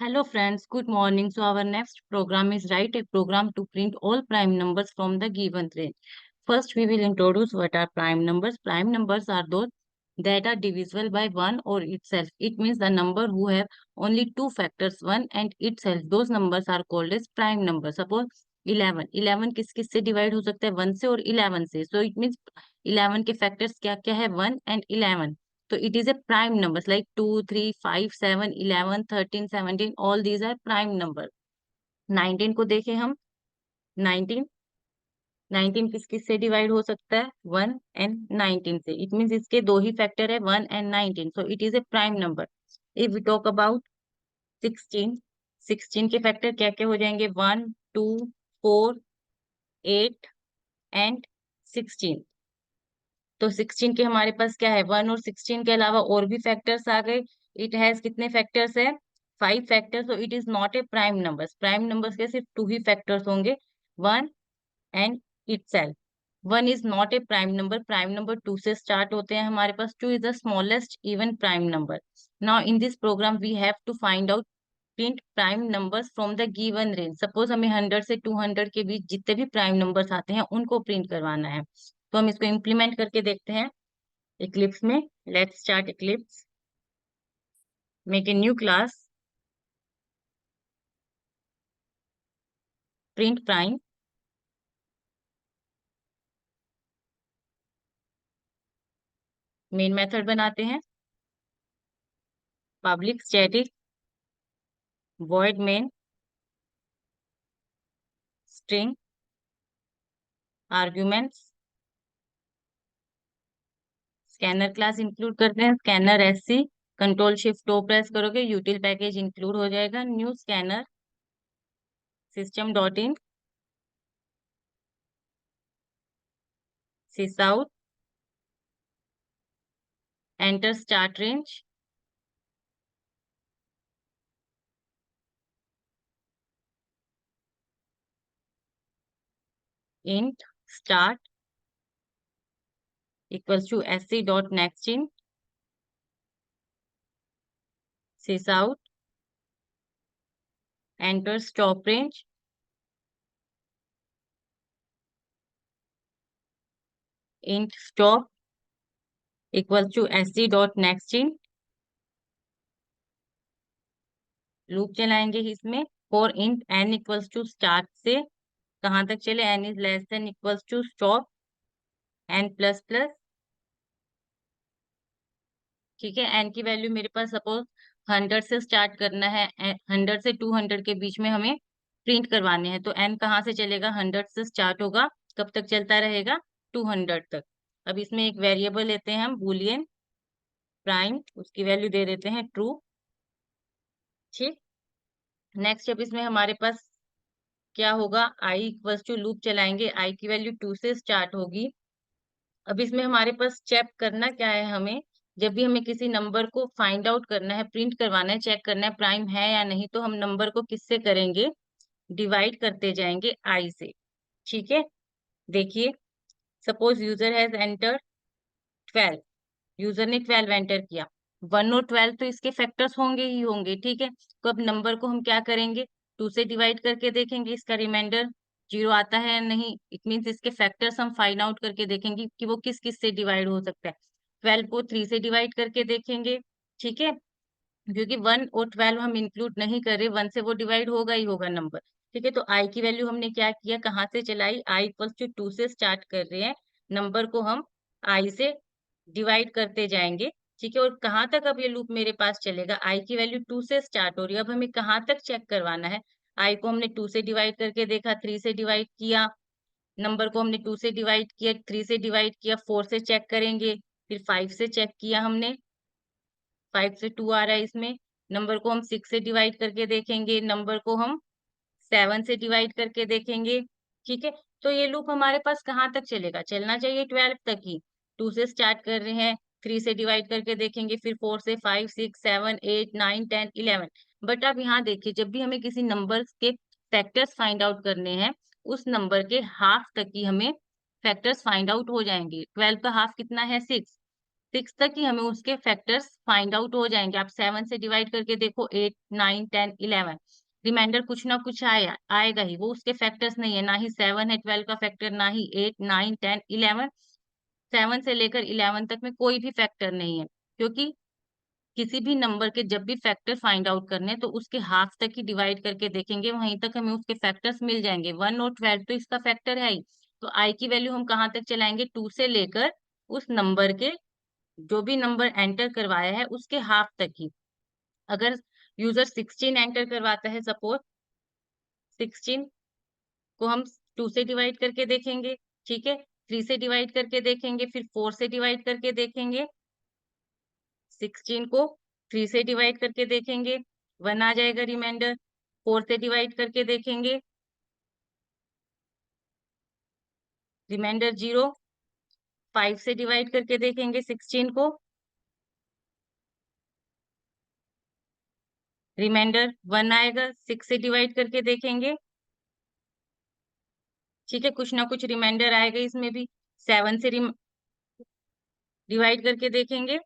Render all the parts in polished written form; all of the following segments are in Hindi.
Hello friends, good morning. So our next program is write a program to print all prime numbers from the given range. First, we will introduce what are prime numbers. Prime numbers are those that are divisible by 1 or itself. It means the number who have only two factors, 1 and itself. Those numbers are called as prime numbers. Suppose 11. 11 किस किस से डिवाइड हो सकता है? 1 से और 11 से. So it means 11 के फैक्टर्स क्या क्या है? 1 and 11. So it is a prime numbers like 2, 3, 5, 7, 11, 13, 17. All these are prime number. 19 को देखें हम. 19 19 किस किस से डिवाइड हो सकता है? 1 एंड 19 से. इट मीन्स इसके दो ही फैक्टर है, 1 and 19. So it is a prime number. If we talk about 16, 16 के फैक्टर क्या क्या हो जाएंगे? 1, 2, 4, 8 एंड 16. तो 16 के हमारे पास क्या है? 1 और 16 के अलावा और भी फैक्टर्स आ गए. इट हैज कितने फैक्टर्स है? 5 फैक्टर्स. तो it is not a prime numbers. Prime numbers के सिर्फ टू ही फैक्टर्स होंगे, 1 and itself. 1 is not a prime number. Prime number 2 से स्टार्ट होते हैं हमारे पास. 2 is the smallest even prime number. Now in this program we have to find out print prime numbers from the given range. Suppose हमें 100 से 200 के बीच जितने भी प्राइम नंबर्स आते हैं उनको प्रिंट करवाना है. तो हम इसको इम्प्लीमेंट करके देखते हैं इक्लिप्स में. Let's start Eclipse. Make a new class. Print prime. Main method बनाते हैं. Public static void main string arguments. Scanner class include करते हैं. Scanner SC. Control shift O press करोगे यूटिल पैकेज इंक्लूड हो जाएगा. New scanner system dot in sys out. Enter start range. Int start equals to SC dot next in sys out. Enter stop range. Int stop equals to SC dot next in. Loop चलाएंगे इसमें. For int N equals to start से कहाँ तक चले? N is less than equals to stop N plus plus. ठीक है. एन की वैल्यू मेरे पास सपोज 100 से स्टार्ट करना है. 100 से 200 के बीच में हमें प्रिंट करवाने हैं. तो एन कहाँ से चलेगा? 100 से स्टार्ट होगा. कब तक चलता रहेगा? 200 तक. अब इसमें एक वेरिएबल लेते हैं हम बूलियन प्राइम. उसकी वैल्यू दे देते हैं ट्रू. ठीक. नेक्स्ट अब इसमें हमारे पास क्या होगा? आई इक्वल्स टू लूप चलाएंगे. आई की वैल्यू 2 से स्टार्ट होगी. अब इसमें हमारे पास चेक करना क्या है हमें? जब भी हमें किसी नंबर को फाइंड आउट करना है, प्रिंट करवाना है, चेक करना है प्राइम है या नहीं, तो हम नंबर को किससे करेंगे? डिवाइड करते जाएंगे आई से. ठीक है. देखिए suppose user has enter 12. User ने 12 एंटर किया. 1 और 12 तो इसके फैक्टर्स होंगे ही होंगे. ठीक है. तो अब नंबर को हम क्या करेंगे? 2 से डिवाइड करके देखेंगे इसका रिमाइंडर 0 आता है या नहीं. इट मीन्स इसके फैक्टर्स हम फाइंड आउट करके देखेंगे कि वो किस किस से डिवाइड हो सकता है. 12 को 3 से डिवाइड करके देखेंगे. ठीक है. क्योंकि 1 और 12 हम इंक्लूड नहीं कर रहे, 1 से वो डिवाइड होगा ही होगा नंबर. ठीक है. तो आई की वैल्यू हमने क्या किया? कहाँ से चलाई? आई इक्वल्स टू 2 से स्टार्ट कर रहे हैं. नंबर को हम आई से डिवाइड करते जाएंगे. ठीक है. और कहाँ तक अब ये लूप मेरे पास चलेगा? आई की वैल्यू 2 से स्टार्ट हो रही है. अब हमें कहाँ तक चेक करवाना है? आई को हमने 2 से डिवाइड करके देखा, 3 से डिवाइड किया. नंबर को हमने 2 से डिवाइड किया, 3 से डिवाइड किया, 4 से चेक करेंगे, फिर 5 से चेक किया हमने. 5 से 2 आ रहा है इसमें. नंबर को हम 6 से डिवाइड करके देखेंगे. नंबर को हम 7 से डिवाइड करके देखेंगे. ठीक है. तो ये लूप हमारे पास कहाँ तक चलेगा? चलना चाहिए 12 तक ही. 2 से स्टार्ट कर रहे हैं, 3 से डिवाइड करके देखेंगे, फिर 4 से, 5, 6, 7, 8, 9, 10, 11. बट अब यहाँ देखिए, जब भी हमें किसी नंबर के फैक्टर्स फाइंड आउट करने हैं, उस नंबर के हाफ तक ही हमें फैक्टर्स फाइंड आउट हो जाएंगे. 12 का हाफ कितना है? 6. 6 तक ही हमें उसके फैक्टर्स फाइंड आउट हो जाएंगे। आप 7 से डिवाइड करके देखो, 8, 9, 10, 11, रिमाइंडर कुछ ना कुछ आएगा ही। वो उसके फैक्टर्स नहीं है, ना ही 7 है 12 का फैक्टर, ना ही 8, 9, 10, 11। 7 से लेकर 11 तक में कोई भी फैक्टर नहीं है, क्योंकि किसी भी नंबर के जब भी फैक्टर फाइंड आउट करने हैं, तो उसके हाफ तक ही डिवाइड करके देखेंगे, वहीं तक हमें उसके फैक्टर्स मिल जाएंगे। 1 और 12 तो इसका फैक्टर है ही। तो आई की वैल्यू हम कहाँ तक चलाएंगे, 2 से लेकर उस नंबर के जो भी नंबर एंटर करवाया है उसके हाफ तक ही। अगर यूजर 16 एंटर करवाता है, सपोज 16 को हम 2 से डिवाइड करके देखेंगे, ठीक है, 3 से डिवाइड करके देखेंगे, फिर 4 से डिवाइड करके देखेंगे, 16 को 3 से डिवाइड करके देखेंगे, 1 आ जाएगा रिमाइंडर। 4 से डिवाइड करके देखेंगे, रिमाइंडर 0। 5 से डिवाइड करके देखेंगे 16 को, रिमाइंडर 1 आएगा। 6 से डिवाइड करके देखेंगे, ठीक है, कुछ ना कुछ रिमाइंडर आएगा इसमें भी। 7 से डिवाइड करके देखेंगे,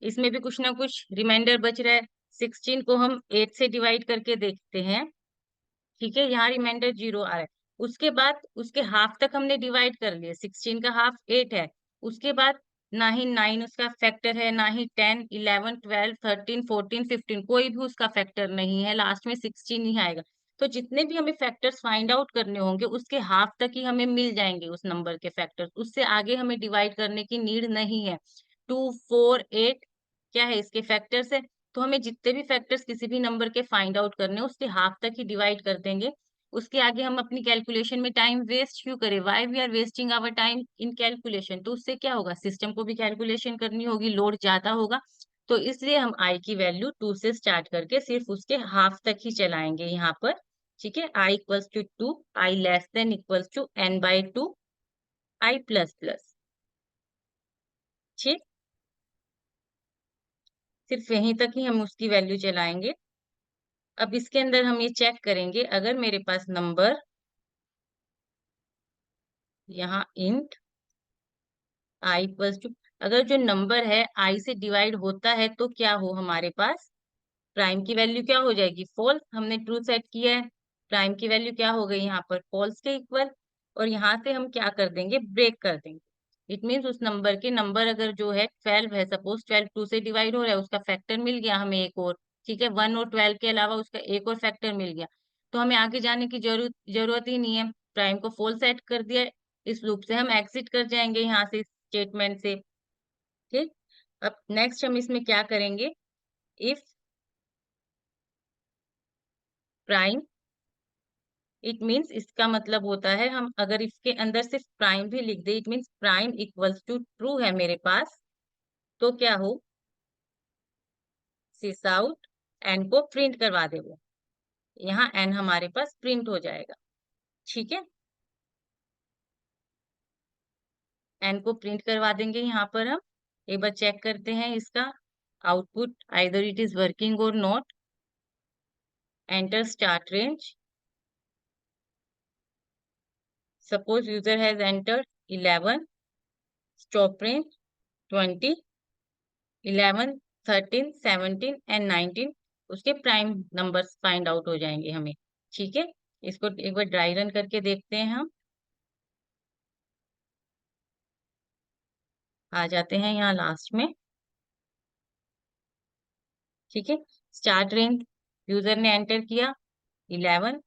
इसमें भी कुछ ना कुछ रिमाइंडर बच रहा है। 16 को हम 8 से डिवाइड करके देखते हैं, ठीक है, यहाँ रिमाइंडर 0 आ रहा है। उसके बाद उसके हाफ तक हमने डिवाइड कर लिया, 16 का हाफ 8 है। उसके बाद ना ही 9 उसका फैक्टर है, ना ही 10, 11, 12, 13, 14, 15 कोई भी उसका फैक्टर नहीं है, लास्ट में 16 ही आएगा। तो जितने भी हमें फैक्टर्स फाइंड आउट करने होंगे उसके हाफ तक ही हमें मिल जाएंगे उस नंबर के फैक्टर्स, उससे आगे हमें डिवाइड करने की नीड नहीं है। 2, 4, 8 क्या है, इसके फैक्टर्स है। तो हमें जितने भी फैक्टर्स किसी भी नंबर के फाइंड आउट करने हैं, उसके हाफ तक ही डिवाइड कर देंगे। उसके आगे हम अपनी कैलकुलेशन में टाइम वेस्ट क्यों करें, why we are wasting our time in calculation. तो उससे क्या होगा, सिस्टम को भी कैलकुलेशन करनी होगी, लोड ज्यादा होगा। तो इसलिए हम आई की वैल्यू 2 से स्टार्ट करके सिर्फ उसके हाफ तक ही चलाएंगे यहाँ पर, ठीक है। I equals to 2, i less than equals to n/2, i plus plus, ठीक। सिर्फ यहीं तक ही हम उसकी वैल्यू चलाएंगे। अब इसके अंदर हम ये चेक करेंगे, अगर मेरे पास नंबर यहाँ इंट आई इक्वल्स टू, अगर जो नंबर है आई से डिवाइड होता है तो क्या हो हमारे पास, प्राइम की वैल्यू क्या हो जाएगी, फॉल्स। हमने ट्रू सेट किया है, प्राइम की वैल्यू क्या हो गई यहाँ पर, फॉल्स के इक्वल। और यहाँ से हम क्या कर देंगे, ब्रेक कर देंगे। इट मीन्स उस नंबर के नंबर अगर जो है 12 है, सपोज 12 2 से डिवाइड हो रहा है, उसका फैक्टर मिल गया हमें एक और, ठीक है, 1 और 12 के अलावा उसका एक और फैक्टर मिल गया। तो हमें आगे जाने की जरूरत ही नहीं है, प्राइम को फॉल्स सेट कर दिया। इस लूप से हम एग्जिट कर जाएंगे यहाँ से, स्टेटमेंट से, ठीक। अब नेक्स्ट हम इसमें क्या करेंगे, इफ प्राइम, इट मीन्स इसका मतलब होता है, हम अगर इसके अंदर सिर्फ प्राइम भी लिख दे, it means prime equals to true है मेरे पास, तो क्या हो, सिस आउट, एन को प्रिंट करवा दे वो, यहाँ एन हमारे पास प्रिंट हो जाएगा, ठीक है। एन को प्रिंट करवा देंगे यहाँ पर हम। एक बार चेक करते हैं इसका output, either it is working और not. Enter start range, suppose user has entered 11, stop range 20, 11, 13, 17 and 19, उसके प्राइम नंबर्स फाइंड आउट हो जाएंगे हमें, ठीक है। इसको एक बार ड्राई रन करके देखते हैं हम, आ जाते हैं यहाँ लास्ट में, ठीक है। स्टार्ट रेंज यूजर ने एंटर किया 11,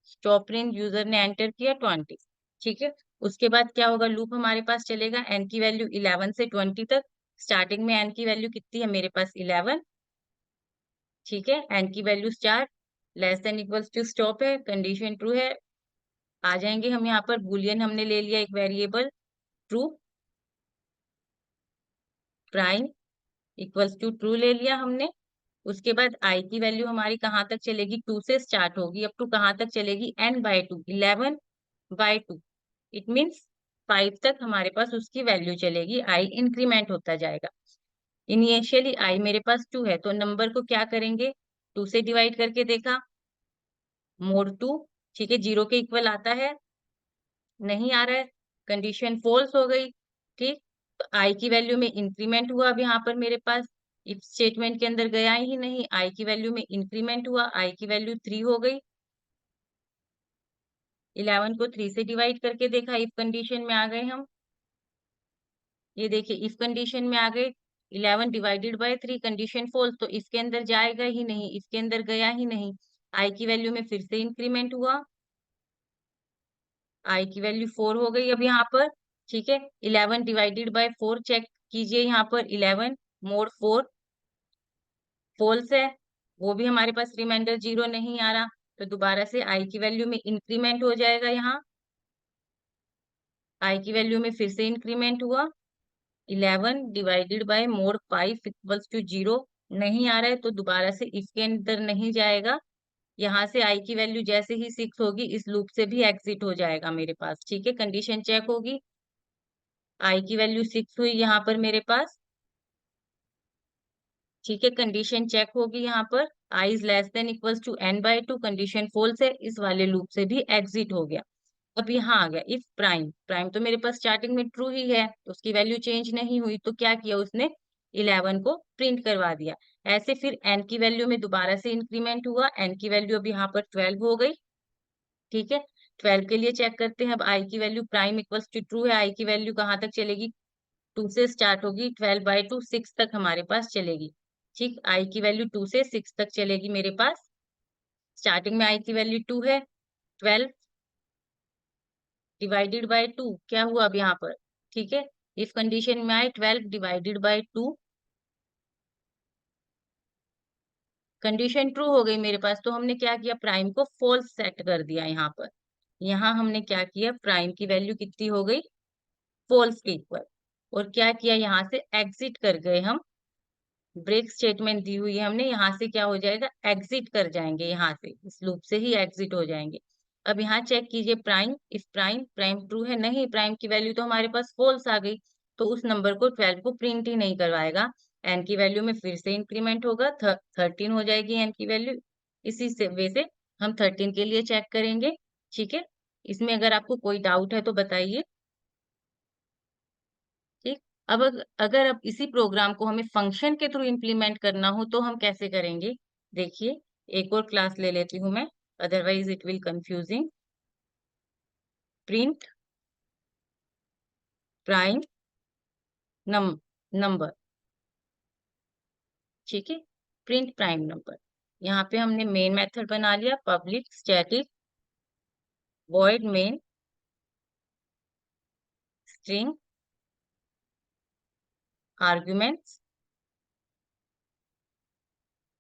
स्टॉप रेंज यूजर ने एंटर किया 20, ठीक है। उसके बाद क्या होगा, लूप हमारे पास चलेगा एन की वैल्यू 11 से 20 तक। स्टार्टिंग में एन की वैल्यू कितनी है मेरे पास, 11, ठीक है। एन की value start less than equals to stop है, कंडीशन ट्रू है। आ जाएंगे हम यहाँ पर, बुलियन हमने ले लिया एक variable, true, prime equals to true ले लिया हमने। उसके बाद आई की वैल्यू हमारी कहाँ तक चलेगी, 2 से स्टार्ट होगी, अब टू कहाँ तक चलेगी, n/2, 11/2, इट मीन्स 5 तक हमारे पास उसकी वैल्यू चलेगी, आई इंक्रीमेंट होता जाएगा। इनिशियली आई मेरे पास 2 है, तो नंबर को क्या करेंगे, 2 से डिवाइड करके देखा, मोड 2, ठीक है, 0 के इक्वल आता है, नहीं आ रहा है, कंडीशन फॉल्स हो गई, ठीक। तो आई की वैल्यू में इंक्रीमेंट हुआ। अब यहाँ पर मेरे पास इफ स्टेटमेंट के अंदर गया ही नहीं, आई की वैल्यू में इंक्रीमेंट हुआ, आई की वैल्यू 3 हो गई। 11 को 3 से डिवाइड करके देखा, इफ कंडीशन में आ गए हम। ये देखिए इफ कंडीशन में आ गए, 11 डिवाइडेड बाय 3, कंडीशन फॉल्स, तो इसके अंदर जाएगा ही नहीं, इसके अंदर गया ही नहीं। आई की वैल्यू में फिर से इंक्रीमेंट हुआ, आई की वैल्यू 4 हो गई अब यहाँ पर। ठीक है, 11 डिवाइडेड बाय 4 चेक कीजिए, यहाँ पर 11 मोड 4 फॉल्स है, वो भी हमारे पास रिमाइंडर 0 नहीं आ रहा। तो दोबारा से आई की वैल्यू में इंक्रीमेंट हो जाएगा, यहाँ आई की वैल्यू में फिर से इंक्रीमेंट हुआ, 11 divided by mod 5 equals to 0 नहीं आ रहा है, तो दोबारा से इसके अंदर नहीं जाएगा। यहाँ से आई की वैल्यू जैसे ही 6 होगी, इस लूप से भी एग्जिट हो जाएगा मेरे पास। ठीक है, कंडीशन चेक होगी, आई की वैल्यू 6 हुई यहाँ पर मेरे पास। ठीक है, कंडीशन चेक होगी यहाँ पर, i is less than equals to n/2, condition false है, इस वाले लूप से भी एग्जिट हो गया। अब यहाँ आ गया इफ प्राइम, प्राइम तो मेरे पास स्टार्टिंग में ट्रू ही है, तो उसकी वैल्यू चेंज नहीं हुई, तो क्या किया उसने, 11 को प्रिंट करवा दिया। ऐसे फिर n की वैल्यू में दोबारा से इंक्रीमेंट हुआ, n की वैल्यू अब यहाँ पर 12 हो गई। ठीक है, 12 के लिए चेक करते हैं, अब आई की value prime equals to true है, आई की वैल्यू कहाँ तक चलेगी, 2 से स्टार्ट होगी, 12/2 6 तक हमारे पास चलेगी। ठीक, आई की वैल्यू 2 से 6 तक चलेगी मेरे पास। स्टार्टिंग में आई की वैल्यू 2 है, 12 डिवाइडेड बाय 2 क्या हुआ अब यहाँ पर। ठीक है, इफ कंडीशन में आए 12 डिवाइडेड बाय 2, कंडीशन ट्रू हो गई मेरे पास, तो हमने क्या किया, प्राइम को फॉल्स सेट कर दिया यहाँ पर। यहाँ हमने क्या किया, प्राइम की वैल्यू कितनी हो गई, फॉल्स के इक्वल, और क्या किया, यहाँ से एग्जिट कर गए हम। ब्रेक स्टेटमेंट दी हुई है हमने, यहाँ से क्या हो जाएगा, एग्जिट कर जाएंगे, यहाँ से इस लूप से ही एग्जिट हो जाएंगे। अब यहाँ चेक कीजिए prime, if prime, prime true है नहीं, प्राइम की वैल्यू तो हमारे पास फॉल्स आ गई, तो उस नंबर को 12 को प्रिंट ही नहीं करवाएगा। एन की वैल्यू में फिर से इंक्रीमेंट होगा, 13 हो जाएगी एन की वैल्यू। इसी से वे से हम 13 के लिए चेक करेंगे। ठीक है, इसमें अगर आपको कोई डाउट है तो बताइए। ठीक, अब अगर अब इसी प्रोग्राम को हमें फंक्शन के थ्रू इम्प्लीमेंट करना हो तो हम कैसे करेंगे, देखिए एक और क्लास ले लेती हूँ मैं, otherwise it will confusing. Print prime number, ठीक है, प्रिंट प्राइम नंबर। यहाँ पे हमने मेन मेथड बना लिया, public static void main string arguments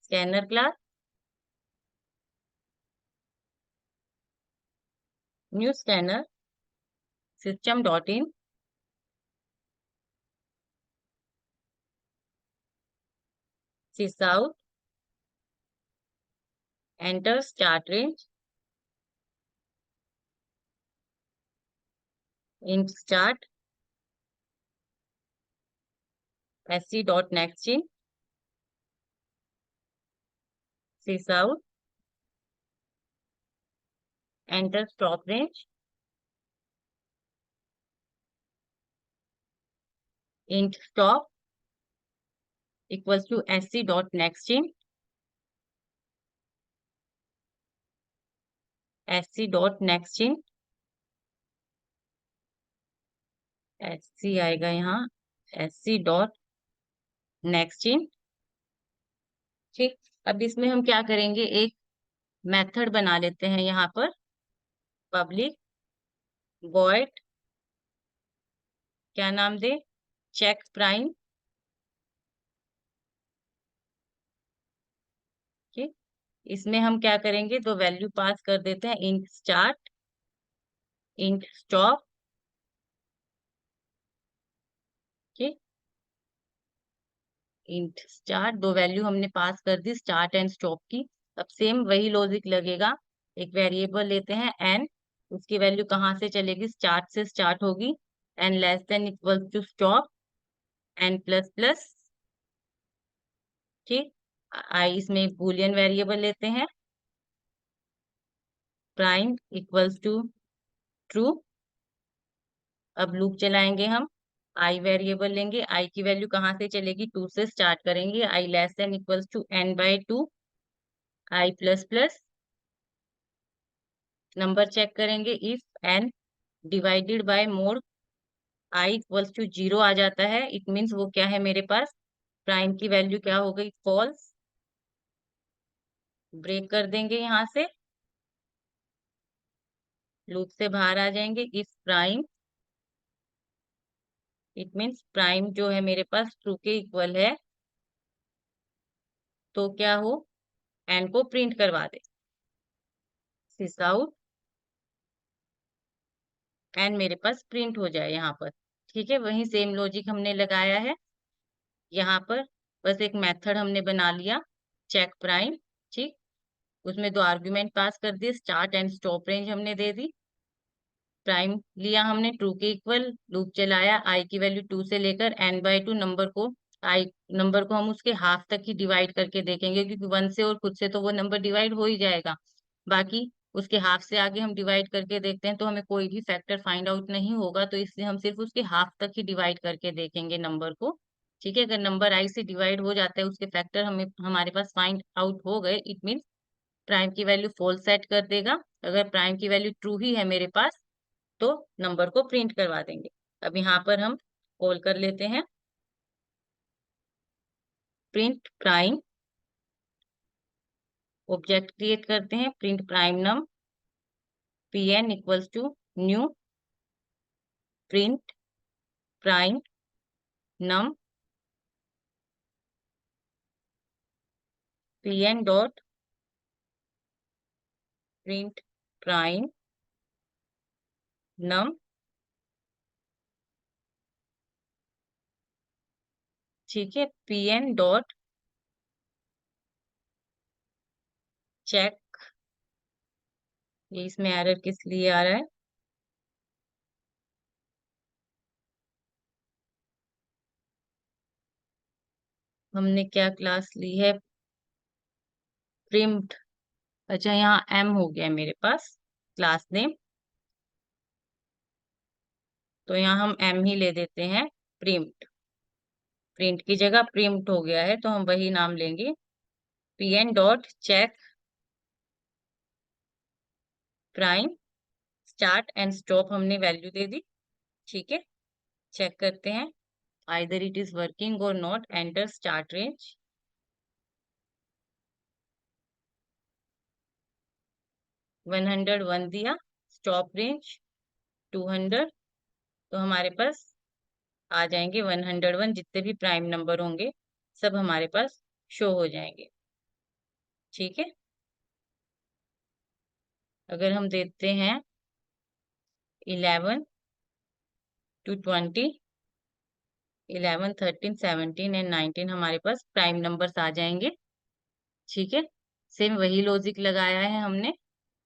scanner class, new scanner system dot in, sysout, enter start range, int start, sc dot next in, sysout, enter stop range, int stop equals to sc dot next in, sc dot next in, sc आएगा यहाँ, sc dot next in। ठीक, अब इसमें हम क्या करेंगे, एक मेथड बना लेते हैं यहाँ पर, पब्लिक वॉइड, क्या नाम दे, चेक प्राइम। ठीक, इसमें हम क्या करेंगे, तो वैल्यू पास कर देते हैं, इंट स्टार्ट, इंट स्टॉप। ठीक, इंट स्टार्ट, दो वैल्यू हमने पास कर दी स्टार्ट एंड स्टॉप की। अब सेम वही लॉजिक लगेगा, एक वेरिएबल लेते हैं एन, उसकी वैल्यू कहाँ से चलेगी, स्टार्ट से स्टार्ट होगी, N less than equal to stop, N plus plus. ठीक, आई इसमें बूलियन वेरिएबल लेते हैं, प्राइम इक्वल्स टू ट्रू। अब लूप चलाएंगे हम, आई वेरिएबल लेंगे, आई की वैल्यू कहाँ से चलेगी, 2 से स्टार्ट करेंगे, i less than equals to n/2, i plus plus, number check करेंगे, if n divided by mod i equals to 0 आ जाता है, इट मीन्स वो क्या है मेरे पास, प्राइम की वैल्यू क्या हो गई, फॉल्स। ब्रेक कर देंगे यहाँ से, लूप से बाहर आ जाएंगे, if prime, it means prime जो है मेरे पास ट्रू के इक्वल है, तो क्या हो, एन को प्रिंट करवा दे, सिस आउट, एन मेरे पास प्रिंट हो जाए यहाँ पर। ठीक है, वही सेम लॉजिक हमने लगाया है यहाँ पर, बस एक मेथड हमने बना लिया, चेक प्राइम। ठीक, उसमें दो आर्ग्यूमेंट पास कर दिए, स्टार्ट एंड स्टॉप रेंज हमने दे दी, प्राइम लिया हमने ट्रू के इक्वल, लूप चलाया, आई की वैल्यू 2 से लेकर n/2 नंबर को, आई नंबर को हम उसके हाफ तक ही डिवाइड करके देखेंगे, क्योंकि 1 से और खुद से तो वो नंबर डिवाइड हो ही जाएगा, बाकी उसके हाफ से आगे हम डिवाइड करके देखते हैं तो हमें कोई भी फैक्टर फाइंड आउट नहीं होगा, तो इसलिए हम सिर्फ उसके हाफ तक ही डिवाइड करके देखेंगे नंबर को। ठीक है, अगर नंबर आई से डिवाइड हो जाता है, उसके फैक्टर हमें हमारे पास फाइंड आउट हो गए, इट मीन्स प्राइम की वैल्यू फॉल्स सेट कर देगा। अगर प्राइम की वैल्यू ट्रू ही है मेरे पास, तो नंबर को प्रिंट करवा देंगे। अब यहाँ पर हम कॉल कर लेते हैं, प्रिंट प्राइम, ऑब्जेक्ट क्रिएट करते हैं, print prime num, pn equals to new print prime num, pn dot print prime num. ठीक है, pn डॉट चेक, ये इसमें एरर किस लिए आ रहा है, हमने क्या क्लास ली है, प्रिंट, अच्छा यहाँ m हो गया मेरे पास क्लास नेम, तो यहाँ हम m ही ले देते हैं, प्रिंट, प्रिंट की जगह प्रिंट हो गया है तो हम वही नाम लेंगे, pn dot check prime, start and stop हमने वैल्यू दे दी। ठीक है, चेक करते हैं, आइदर इट इज वर्किंग और नॉट, एंटर स्टार्ट रेंज, 101 दिया, स्टॉप रेंज 200, तो हमारे पास आ जाएंगे 101, जितने भी प्राइम नंबर होंगे सब हमारे पास शो हो जाएंगे। ठीक है, अगर हम देखते हैं 11 to 20, 11, 13, 17 एंड 19 हमारे पास प्राइम नंबर्स आ जाएंगे। ठीक है, सेम वही लॉजिक लगाया है हमने,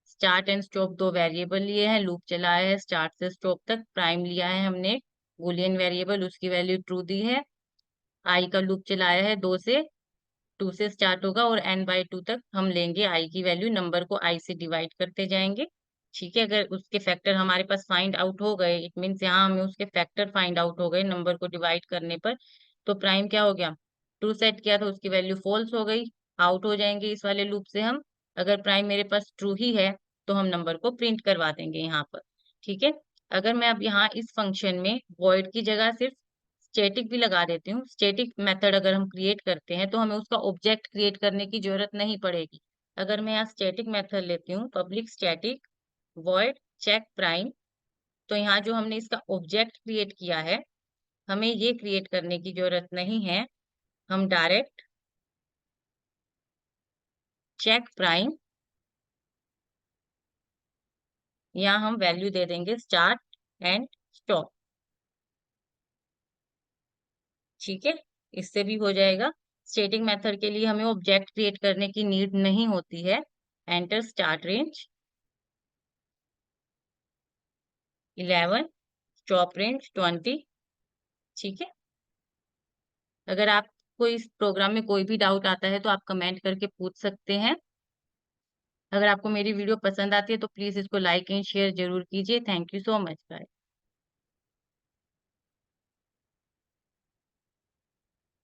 स्टार्ट एंड स्टॉप दो वेरिएबल लिए हैं, लूप चलाया है स्टार्ट से स्टॉप तक, प्राइम लिया है हमने बूलियन वेरिएबल, उसकी वैल्यू ट्रू दी है, आई का लूप चलाया है 2 से, 2 से स्टार्ट होगा और n/2 तक हम लेंगे आई की वैल्यू, नंबर को आई से डिवाइड करते जाएंगे। ठीक है, अगर उसके फैक्टर हमारे पास फाइंड आउट हो गए, इट मीन्स यहाँ हमें उसके फैक्टर फाइंड आउट हो गए नंबर को डिवाइड करने पर, तो प्राइम क्या हो गया, ट्रू सेट किया तो उसकी वैल्यू फॉल्स हो गई, आउट हो जाएंगे इस वाले लूप से हम। अगर प्राइम मेरे पास ट्रू ही है तो हम नंबर को प्रिंट करवा देंगे यहाँ पर। ठीक है, अगर मैं अब यहाँ इस फंक्शन में वॉइड की जगह सिर्फ स्टैटिक भी लगा देती हूँ, स्टैटिक मेथड अगर हम क्रिएट करते हैं तो हमें उसका ऑब्जेक्ट क्रिएट करने की जरूरत नहीं पड़ेगी। अगर मैं यहाँ स्टैटिक मेथड लेती हूँ, public static void check prime, तो यहाँ जो हमने इसका ऑब्जेक्ट क्रिएट किया है, हमें ये क्रिएट करने की जरूरत नहीं है, हम डायरेक्ट चेक प्राइम, यहाँ हम वैल्यू दे देंगे स्टार्ट एंड स्टॉप। ठीक है, इससे भी हो जाएगा, स्टैटिक मेथड के लिए हमें ऑब्जेक्ट क्रिएट करने की नीड नहीं होती है, enter start range 11, stop range 20। ठीक है, अगर आपको इस प्रोग्राम में कोई भी डाउट आता है तो आप कमेंट करके पूछ सकते हैं। अगर आपको मेरी वीडियो पसंद आती है तो प्लीज इसको लाइक एंड शेयर जरूर कीजिए। Thank you so much, bye.